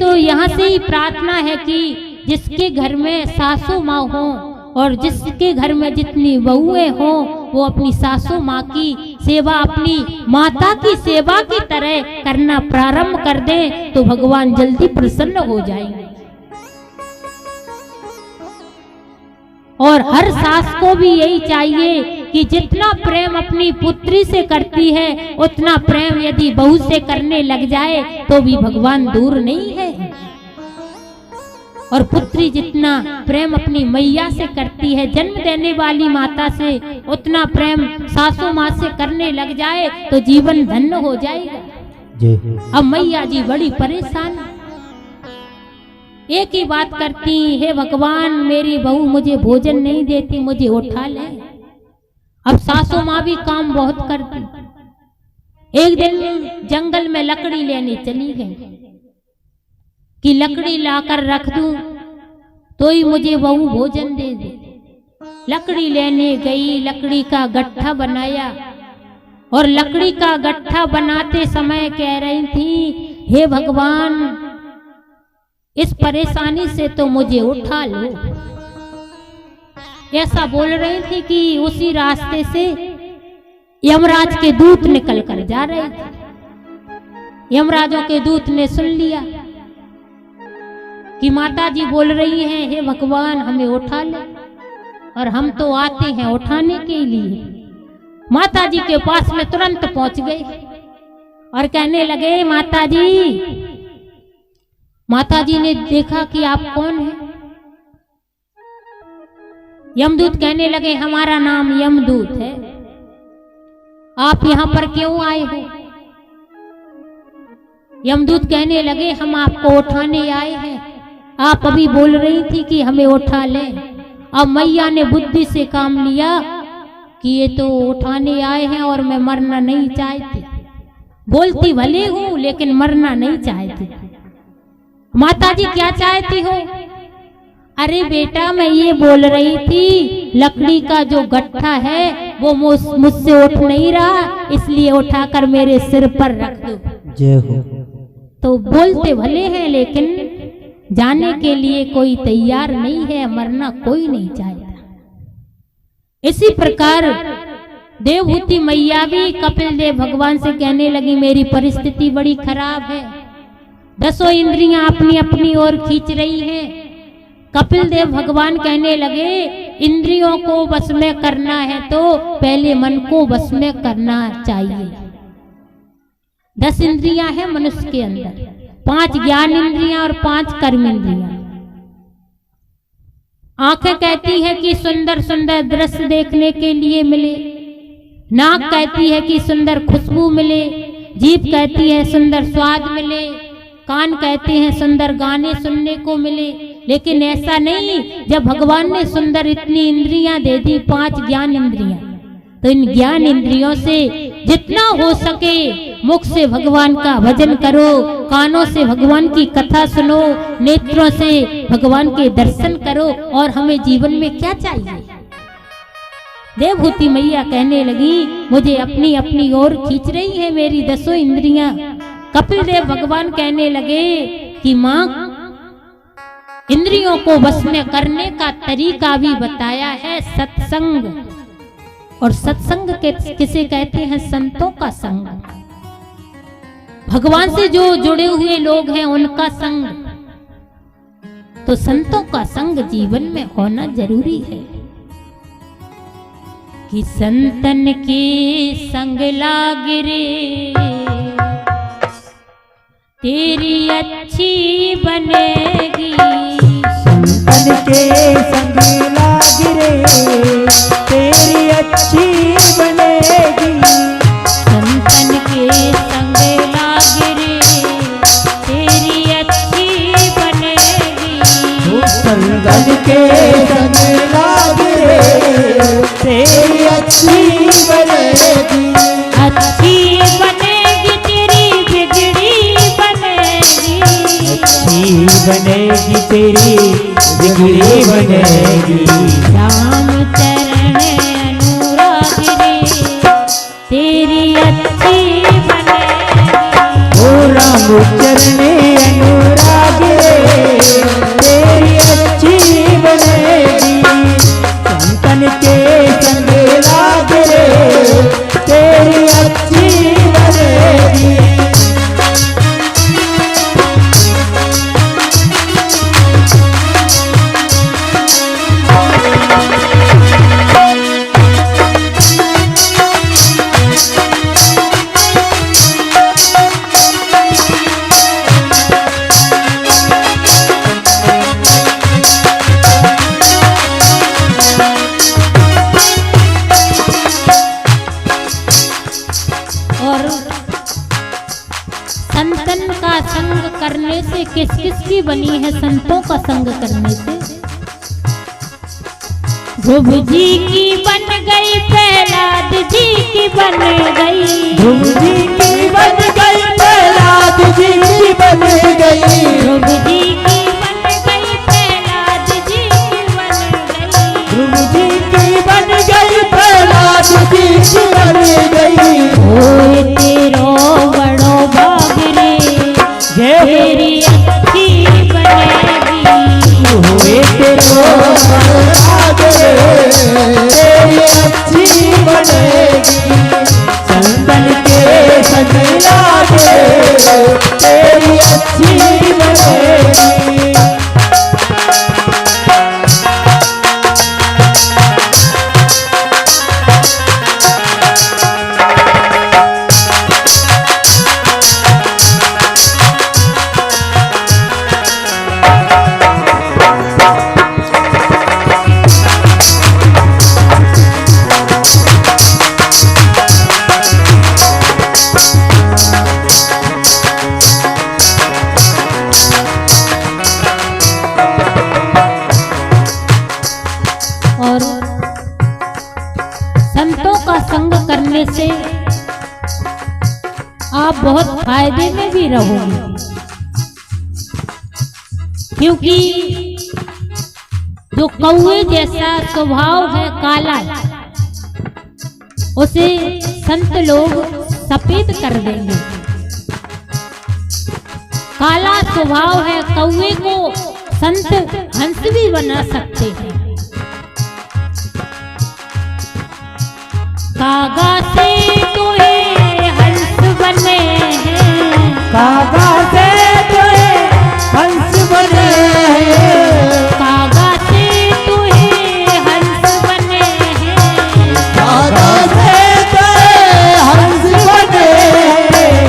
तो यहाँ से ही प्रार्थना है कि जिसके घर में सासू माँ हो और जिसके घर में जितनी बहुएं हो वो अपनी सासू माँ की सेवा अपनी माता की सेवा की तरह करना प्रारंभ कर दें तो भगवान जल्दी प्रसन्न हो जाएंगे। और हर सास को भी यही चाहिए कि जितना प्रेम अपनी पुत्री से करती है उतना प्रेम यदि बहू से करने लग जाए तो भी भगवान दूर नहीं है। और पुत्री जितना प्रेम अपनी मैया से करती है, जन्म देने वाली माता से, उतना प्रेम सासू माँ से करने लग जाए तो जीवन धन्य हो जाएगा। अब मैया जी बड़ी परेशान, एक ही बात करती, हे भगवान मेरी बहू मुझे भोजन नहीं देती, मुझे उठा ले। अब सासू माँ भी काम बहुत करती। एक दिन जंगल में लकड़ी लेने चली गई कि लकड़ी लाकर रख दूं तो ही मुझे बहू भोजन दे दे। लकड़ी लेने गई, लकड़ी का गट्ठा बनाया और लकड़ी का गट्ठा बनाते समय कह रही थी, हे भगवान इस परेशानी से तो मुझे उठा लो। ऐसा बोल रही थी कि उसी रास्ते से यमराज के दूत निकल कर जा रहे थे। यमराजों के दूत ने सुन लिया कि माता जी बोल रही हैं, हे भगवान हमें उठा ले, और हम तो आते हैं उठाने के लिए। माता जी के पास में तुरंत पहुंच गए और कहने लगे, माता जी। माता जी ने देखा कि आप कौन हैं। यमदूत कहने लगे, हमारा नाम यमदूत है, आप यहां पर क्यों आए हो? यमदूत कहने लगे, हम आपको उठाने आए हैं, आप अभी बोल रही थी कि हमें उठा ले। अब मैया ने बुद्धि से काम लिया कि ये तो उठाने आए हैं और मैं मरना नहीं चाहती। बोलती भले हूं लेकिन मरना नहीं चाहती। माता जी क्या चाहती हो? अरे बेटा मैं ये बोल रही थी लकड़ी का जो गट्ठा है वो मुझसे उठ नहीं रहा, इसलिए उठाकर मेरे सिर पर रख दो। जय हो। तो बोलते भले हैं लेकिन जाने के लिए कोई तैयार नहीं है, मरना कोई नहीं चाहता। इसी प्रकार देवहूति मैया भी कपिल देव भगवान से कहने लगी, मेरी परिस्थिति बड़ी खराब है, 10 इंद्रियां अपनी अपनी ओर खींच रही हैं। कपिल देव भगवान कहने लगे, इंद्रियों को वश में करना है तो पहले मन को वश में करना चाहिए। 10 इंद्रियां हैं मनुष्य के अंदर, 5 ज्ञान इंद्रियां और 5 कर्म इंद्रियां। आंखें कहती है कि सुंदर सुंदर दृश्य देखने के लिए मिले, नाक कहती है कि सुंदर खुशबू मिले, जीभ कहती है सुंदर स्वाद मिले, कान कहते हैं सुंदर गाने सुनने को मिले। लेकिन ऐसा नहीं, जब भगवान ने सुंदर इतनी इंद्रियां दे दी, 5 ज्ञान इंद्रियां, तो इन ज्ञान इंद्रियों से जितना हो सके मुख से भगवान का भजन करो, कानों से भगवान की कथा सुनो, नेत्रों से भगवान के दर्शन करो। और हमें जीवन में क्या चाहिए? देवहूति मैया कहने लगी, मुझे अपनी अपनी ओर खींच रही है मेरी 10 इंद्रियां। कपिल देव भगवान कहने लगे कि मां, इंद्रियों को वश में करने का तरीका भी बताया है सत्संग। और सत्संग किसे कहते हैं? संतों का संग, भगवान से जो जुड़े हुए लोग हैं उनका संग। तो संतों का संग जीवन में होना जरूरी है कि संतन के संग लाग रे तेरी अच्छी बनेगी। संतन के संग लाग रे तेरी अच्छी बनेगी। संतन के संग लाग रे तेरी अच्छी बनेगी। संतन के संग लाग रे तेरी अच्छी बनेगी। अच्छी बनेगी तेरी बिगड़ी बनेगी। अच्छी बनेगी तेरी बिगड़ी बनेगी। राम चरण अनुराग रे तेरी अच्छी बनेगी। ओ राम चरण अनुराग किस किस की बनी है संतों का संग करने से। ध्रुव जी की बन गई, प्रहलाद जी की बन गई, ध्रुव जी की बन गई, प्रहलाद जी की बन गई, ध्रुव जी की बन गई, प्रहलाद जी की बन गई, ध्रुव जी की बन गई, प्रहलाद जी की बन गई। ओए तेरो बड़ो भाग रे, तेरी अच्छी बनेगी, हुए तेरो भाग रे, तेरी अच्छी बनेगी। चंदन के संग लागे, तेरी अच्छी बनेगी। और संतों का संग करने से आप बहुत फायदे में भी रहोगे, क्योंकि जो कौवे जैसा स्वभाव है काला, उसे संत लोग सफेद कर देंगे। काला स्वभाव है कौवे को संत हंस भी बना सकते हैं। कागा से तुहे हंस बने हैं, कागा से तुहे हंस बने हैं, कागा से तुहे हंस बने हैं, कागा से तुहे हंस बने हैं।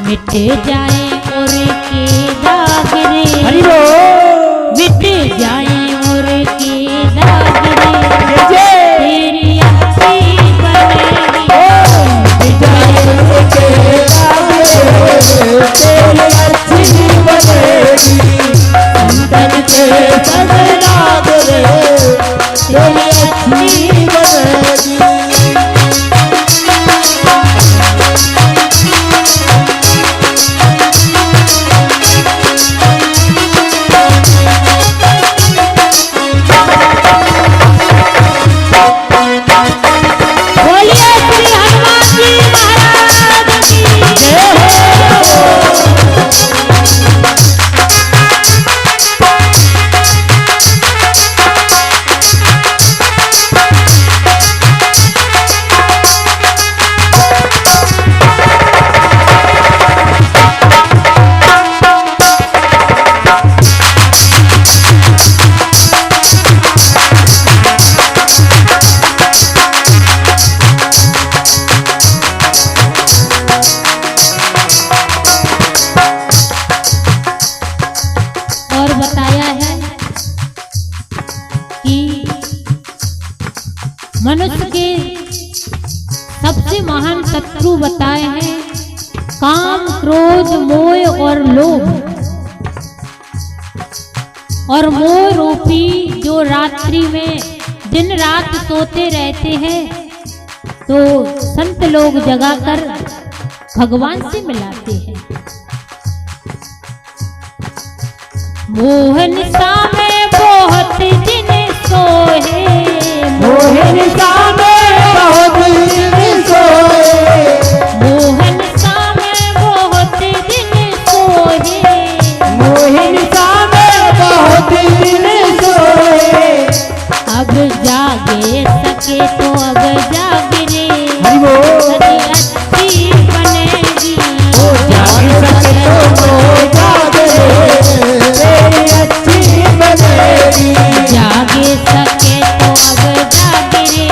मिट जाए और के दाग रे, हरि बोल। मिट जाए और के दाग रे, जय तेरी अच्छी बनेगी, तेरी अच्छी बनेगी। संतन के संग लाग रे, तेरी अच्छी बनेगी। बोलिए श्री हनुमान जी महाराज की और बताया है कि मनुष्य के सबसे महान शत्रु बताए हैं काम, क्रोध, मोह और लोभ। और मोह रूपी जो रात्रि में दिन रात सोते रहते हैं, तो संत लोग जगाकर भगवान से मिलाते हैं। मोहन सा में बहुत दिन सोए, मोहन सा में बहुत दिन सोए, मोहन सा में बहुत दिन सोए, मोहन सा में बहुत दिन सोए। अब जागे सके तो अब जाग रे, हरि बोल। तेरी अच्छी बनेगी, जाग सके तो जाग रे, तेरी अच्छी बनेगी। जागे सके तो अब जाग रे,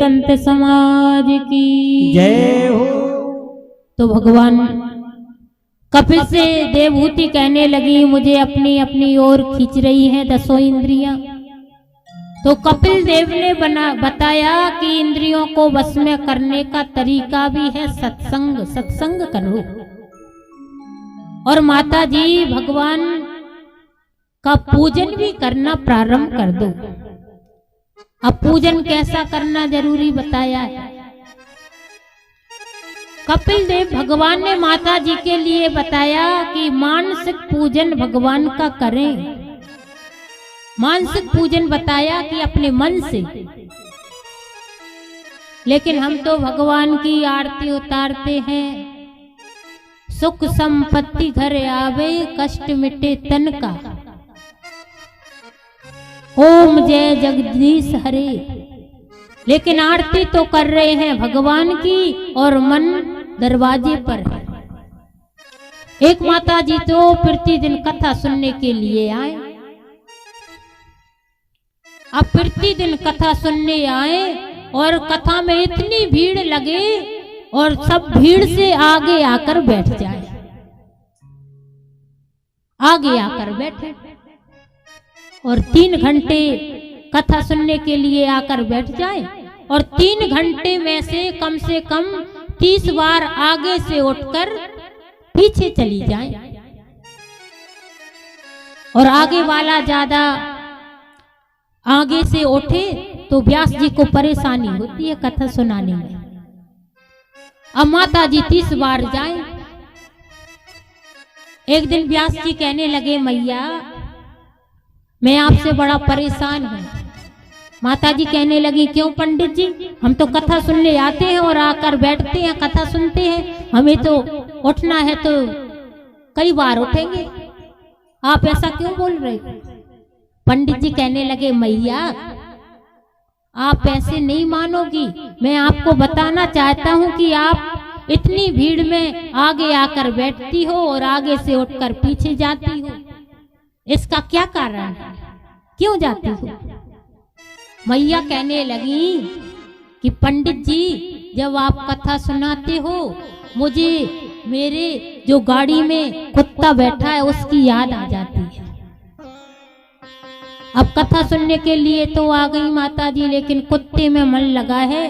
संत समाज की जय हो। तो भगवान कपिल से देवहूति कहने लगी, मुझे अपनी अपनी ओर खींच रही हैं दसों इंद्रियां। तो कपिल देव ने बताया कि इंद्रियों को वश में करने का तरीका भी है सत्संग। सत्संग करो। और माता जी भगवान का पूजन भी करना प्रारंभ कर दो। अब पूजन कैसा करना जरूरी बताया है। कपिल देव भगवान ने माता जी के लिए बताया कि मानसिक पूजन भगवान का करें। मानसिक पूजन बताया कि अपने मन से। लेकिन हम तो भगवान की आरती उतारते हैं, सुख संपत्ति घर आवे कष्ट मिटे तन का, ओम जय जगदीश हरे। लेकिन आरती तो कर रहे हैं भगवान की और मन दरवाजे पर है। एक माता जी तो प्रतिदिन कथा सुनने के लिए आए। अब प्रतिदिन कथा सुनने आए और कथा में इतनी भीड़ लगे और सब भीड़ से आगे आकर बैठ जाए। आगे आकर बैठे और 3 घंटे कथा सुनने के लिए आकर बैठ जाए और 3 घंटे में से कम 30 बार आगे से उठकर पीछे चली जाए। और आगे वाला ज्यादा आगे से उठे तो व्यास जी को परेशानी होती है कथा सुनाने में। अब माता जी 30 बार जाए। एक दिन व्यास जी कहने लगे, मैया मैं आपसे बड़ा परेशान हूं। माता जी कहने लगी, क्यों पंडित जी, हम तो कथा सुनने आते हैं और आकर बैठते हैं, कथा सुनते हैं, हमें तो उठना है तो कई बार उठेंगे, आप ऐसा क्यों बोल रहे। पंडित जी कहने लगे, मैया आप ऐसे नहीं मानोगी। मैं आपको बताना चाहता हूं कि आप इतनी भीड़ में आगे आकर बैठती हो और आगे से उठकर पीछे जाती हो, इसका क्या कारण है, क्यों जाती हो। मैया कहने लगी कि पंडित जी जब आप कथा सुनाते हो मुझे मेरे जो गाड़ी में कुत्ता बैठा है उसकी याद आ जाती है। अब कथा सुनने के लिए तो आ गई माता जी, लेकिन कुत्ते में मन लगा है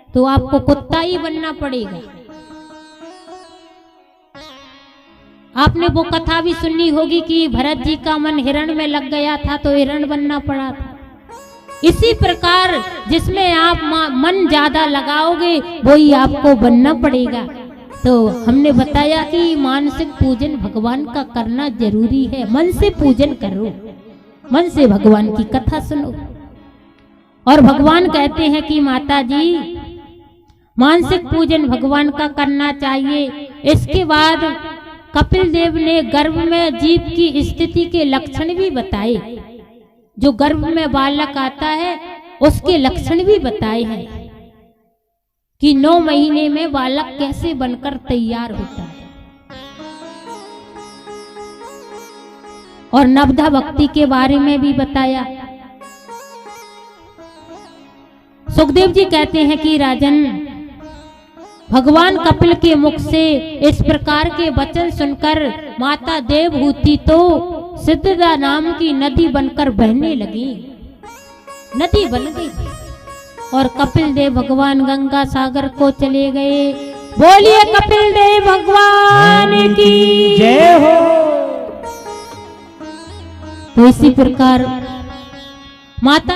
तो आपको कुत्ता ही बनना पड़ेगा। आपने वो कथा भी सुनी होगी कि भरत जी का मन हिरण में लग गया था तो हिरण बनना पड़ा था। इसी प्रकार जिसमें आप मन ज्यादा लगाओगे वही आपको बनना पड़ेगा। तो हमने बताया कि मानसिक पूजन भगवान का करना जरूरी है। मन से पूजन करो, मन से भगवान की कथा सुनो। और भगवान कहते हैं कि माता जी मानसिक पूजन भगवान का करना चाहिए। इसके बाद कपिल देव ने गर्भ में जीव की स्थिति के लक्षण भी बताए। जो गर्भ में बालक आता है उसके लक्षण भी बताए हैं कि 9 महीने में बालक कैसे बनकर तैयार होता है। और नवधा भक्ति के बारे में भी बताया। सुखदेव जी कहते हैं कि राजन भगवान कपिल के मुख से इस प्रकार के वचन सुनकर माता देवहूति तो सिद्धदा नाम की नदी बनकर बहने लगी, नदी बन गई। और कपिल देव भगवान गंगा सागर को चले गए। बोलिए कपिल देव भगवान की जय हो। तो इसी प्रकार माता